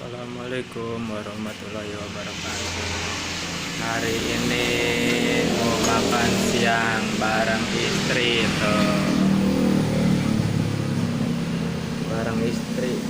Assalamualaikum warahmatullahi wabarakatuh. Hari ini mau makan siang bareng istri tuh. Bareng istri.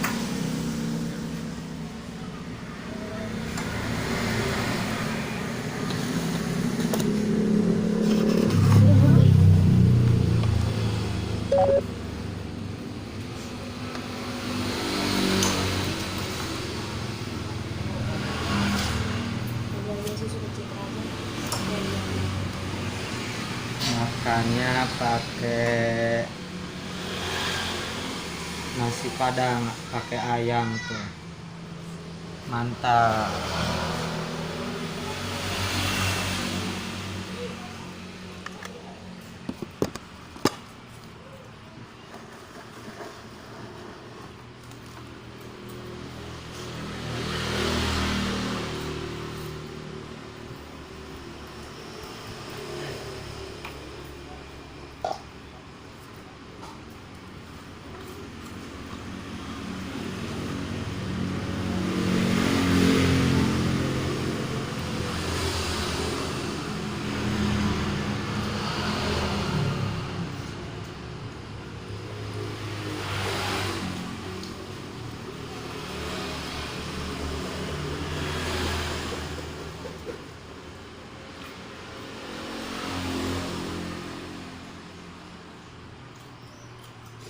Makannya pakai nasi padang, pakai ayam tuh. Mantap.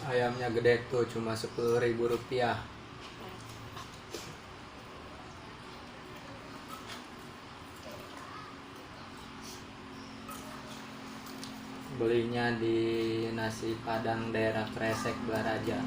Ayamnya gede tuh, cuma 10.000 rupiah. Belinya di nasi padang daerah Kresek Blaraja.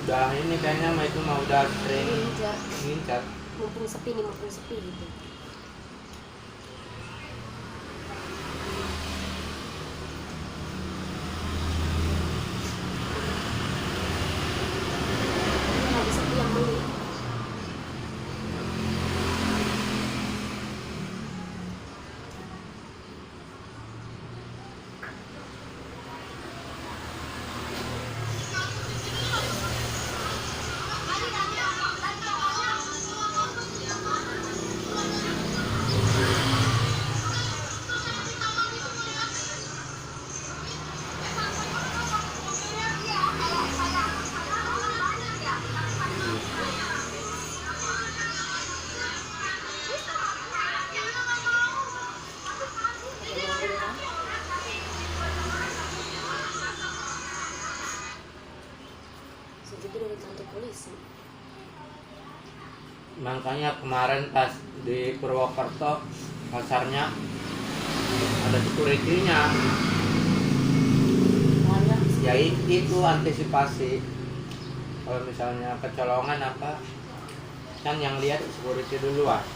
Udah ini kayaknya mah itu mah udah sering ngincar. Mumpung sepi gitu. Ini lagi sepi yang beli. Segitu dari kantor polisi. Makanya kemarin pas di Purwokerto pasarnya ada security-nya. Ya itu antisipasi. Kalau misalnya kecolongan apa, kan yang lihat security duluan.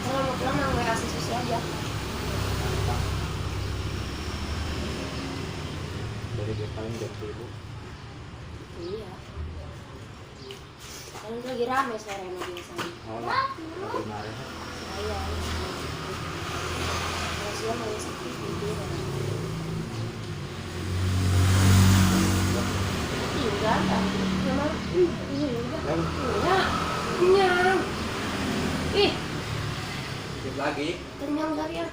Kalau mau pulang nang WA si Susi aja. Dari paling 20.000. Iya. Sekarang tuh lagi rame suaranya biasanya. Oh, lagi marah. Iya. Kalau siang lagi sepi gitu. Enggak. Memang enggak. Enggak. Kenyang. Ih, Dikit lagi. kenyang gak ya?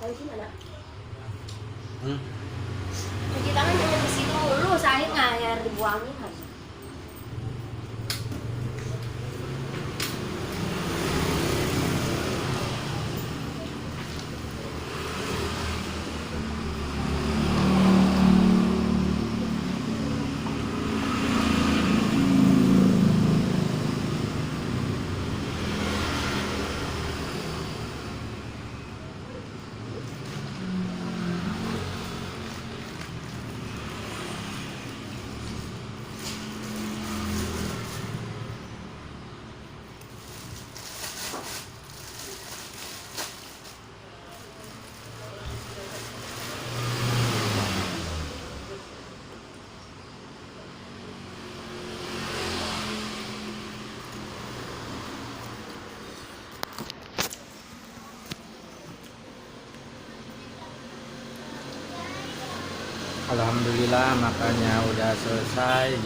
tangan gimana? Hmm? Cuci tangan jangan di situ dulu, saya nggak air dibuangin kan. Alhamdulillah makannya udah selesai.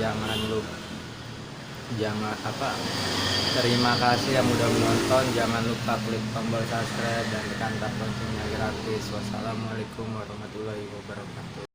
Terima kasih yang udah menonton. Jangan lupa klik tombol subscribe dan tekan loncengnya gratis. Wassalamualaikum warahmatullahi wabarakatuh.